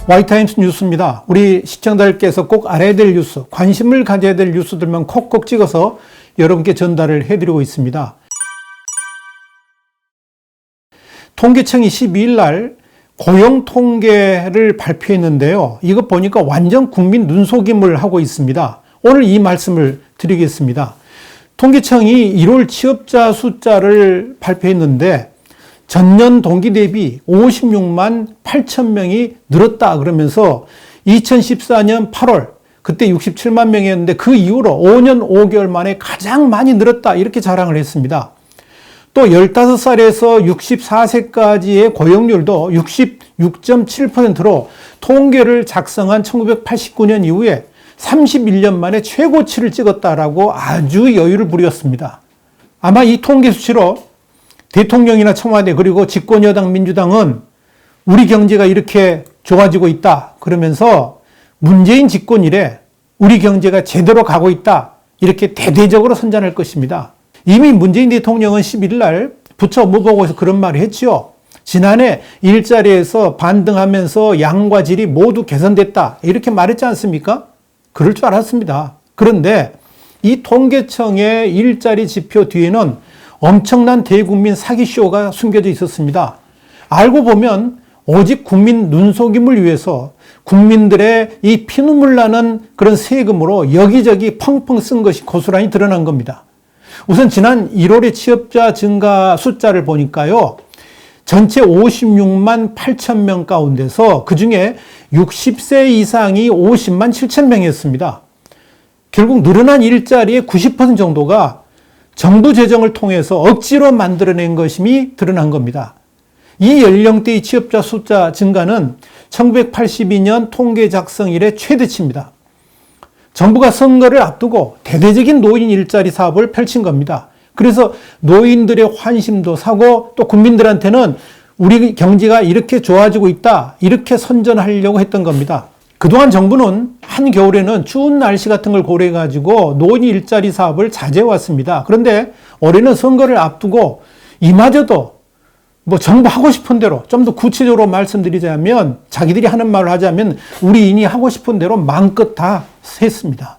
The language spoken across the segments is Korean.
와이타임스 뉴스입니다. 우리 시청자들께서 꼭 알아야 될 뉴스, 관심을 가져야 될 뉴스들만 콕콕 찍어서 여러분께 전달을 해드리고 있습니다. 통계청이 12일 날 고용 통계를 발표했는데요. 이거 보니까 완전 국민 눈속임을 하고 있습니다. 오늘 이 말씀을 드리겠습니다. 통계청이 1월 취업자 숫자를 발표했는데 전년 동기 대비 56만 8천 명이 늘었다 그러면서 2014년 8월 그때 67만 명이었는데 그 이후로 5년 5개월 만에 가장 많이 늘었다 이렇게 자랑을 했습니다. 또 15살에서 64세까지의 고용률도 66.7%로 통계를 작성한 1989년 이후에 31년 만에 최고치를 찍었다라고 아주 여유를 부렸습니다. 아마 이 통계 수치로 대통령이나 청와대 그리고 집권여당 민주당은 우리 경제가 이렇게 좋아지고 있다 그러면서 문재인 집권 이래 우리 경제가 제대로 가고 있다 이렇게 대대적으로 선전할 것입니다. 이미 문재인 대통령은 11일 날 부처 업무보고에서 그런 말을 했지요. 지난해 일자리에서 반등하면서 양과 질이 모두 개선됐다 이렇게 말했지 않습니까? 그럴 줄 알았습니다. 그런데 이 통계청의 일자리 지표 뒤에는 엄청난 대국민 사기쇼가 숨겨져 있었습니다. 알고 보면 오직 국민 눈속임을 위해서 국민들의 이 피눈물 나는 그런 세금으로 여기저기 펑펑 쓴 것이 고스란히 드러난 겁니다. 우선 지난 1월의 취업자 증가 숫자를 보니까요. 전체 56만 8천 명 가운데서 그중에 60세 이상이 50만 7천 명이었습니다. 결국 늘어난 일자리의 90% 정도가 정부 재정을 통해서 억지로 만들어낸 것임이 드러난 겁니다. 이 연령대의 취업자 숫자 증가는 1982년 통계 작성 이래 최대치입니다. 정부가 선거를 앞두고 대대적인 노인 일자리 사업을 펼친 겁니다. 그래서 노인들의 환심도 사고 또 국민들한테는 우리 경제가 이렇게 좋아지고 있다 이렇게 선전하려고 했던 겁니다. 그동안 정부는 한겨울에는 추운 날씨 같은 걸 고려해가지고 노인 일자리 사업을 자제해왔습니다. 그런데 올해는 선거를 앞두고 이마저도 정부 하고 싶은 대로 좀 더 구체적으로 말씀드리자면 자기들이 하는 말을 하자면 우리인이 하고 싶은 대로 마음껏 다 했습니다.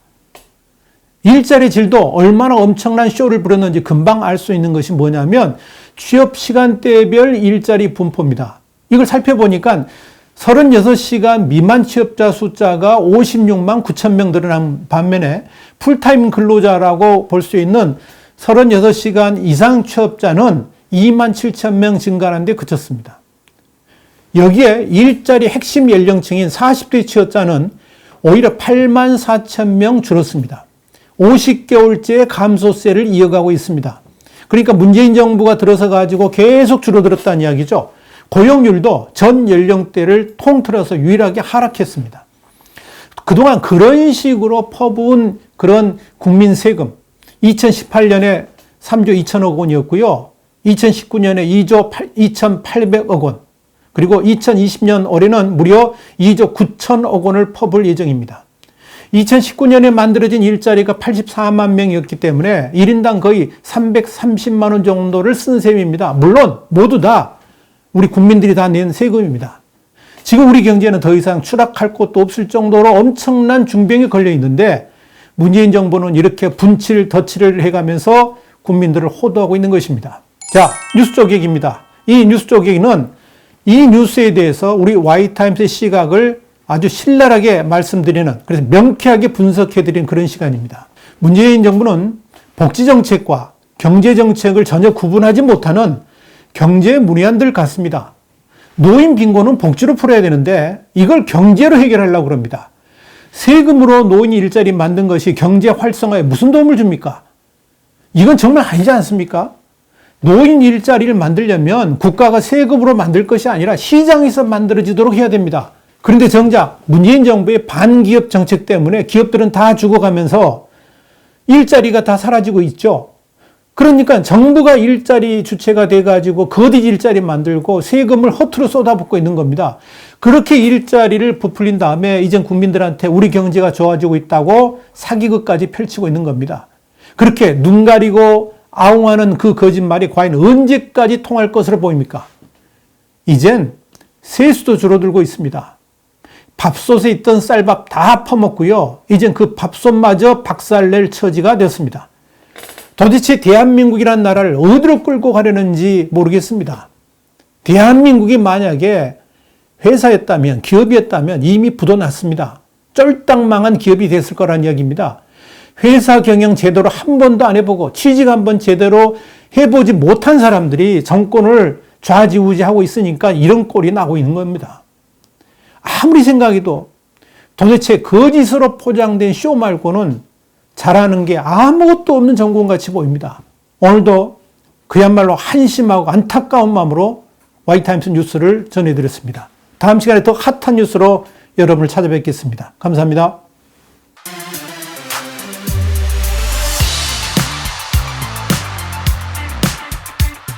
일자리 질도 얼마나 엄청난 쇼를 부렸는지 금방 알 수 있는 것이 뭐냐면 취업 시간대별 일자리 분포입니다. 이걸 살펴보니까 36시간 미만 취업자 숫자가 56만 9천 명 늘어난 반면에 풀타임 근로자라고 볼 수 있는 36시간 이상 취업자는 2만 7천 명 증가하는 데 그쳤습니다. 여기에 일자리 핵심 연령층인 40대 취업자는 오히려 8만 4천 명 줄었습니다. 50개월째 감소세를 이어가고 있습니다. 그러니까 문재인 정부가 들어서 가지고 계속 줄어들었다는 이야기죠. 고용률도 전 연령대를 통틀어서 유일하게 하락했습니다. 그동안 그런 식으로 퍼부은 그런 국민 세금 2018년에 3조 2천억 원이었고요. 2019년에 2조 2,800억 원 그리고 2020년 올해는 무려 2조 9천억 원을 퍼부을 예정입니다. 2019년에 만들어진 일자리가 84만 명이었기 때문에 1인당 거의 330만 원 정도를 쓴 셈입니다. 물론 모두 다 우리 국민들이 다 낸 세금입니다. 지금 우리 경제는 더 이상 추락할 곳도 없을 정도로 엄청난 중병이 걸려 있는데 문재인 정부는 이렇게 분칠 덧칠을 해가면서 국민들을 호도하고 있는 것입니다. 자, 뉴스 쪽 얘기입니다. 이 뉴스 쪽 얘기는 이 뉴스에 대해서 우리 와이타임스의 시각을 아주 신랄하게 말씀드리는 그래서 명쾌하게 분석해드리는 그런 시간입니다. 문재인 정부는 복지정책과 경제정책을 전혀 구분하지 못하는 경제 문외한들 같습니다. 노인 빈곤은 복지로 풀어야 되는데 이걸 경제로 해결하려고 합니다. 세금으로 노인 일자리 만든 것이 경제 활성화에 무슨 도움을 줍니까? 이건 정말 아니지 않습니까? 노인 일자리를 만들려면 국가가 세금으로 만들 것이 아니라 시장에서 만들어지도록 해야 됩니다. 그런데 정작 문재인 정부의 반기업 정책 때문에 기업들은 다 죽어가면서 일자리가 다 사라지고 있죠. 그러니까 정부가 일자리 주체가 돼가지고 거짓 일자리 만들고 세금을 허투루 쏟아붓고 있는 겁니다. 그렇게 일자리를 부풀린 다음에 이젠 국민들한테 우리 경제가 좋아지고 있다고 사기극까지 펼치고 있는 겁니다. 그렇게 눈 가리고 아웅하는 그 거짓말이 과연 언제까지 통할 것으로 보입니까? 이젠 세수도 줄어들고 있습니다. 밥솥에 있던 쌀밥 다 퍼먹고요. 이젠 그 밥솥마저 박살낼 처지가 됐습니다. 도대체 대한민국이라는 나라를 어디로 끌고 가려는지 모르겠습니다. 대한민국이 만약에 회사였다면, 기업이었다면 이미 부도났습니다. 쫄딱 망한 기업이 됐을 거란 이야기입니다. 회사 경영 제대로 한 번도 안 해보고 취직 한번 제대로 해보지 못한 사람들이 정권을 좌지우지하고 있으니까 이런 꼴이 나고 있는 겁니다. 아무리 생각해도 도대체 거짓으로 포장된 쇼 말고는 잘하는 게 아무것도 없는 정권같이 보입니다. 오늘도 그야말로 한심하고 안타까운 마음으로 와이타임스 뉴스를 전해드렸습니다. 다음 시간에 더 핫한 뉴스로 여러분을 찾아뵙겠습니다. 감사합니다.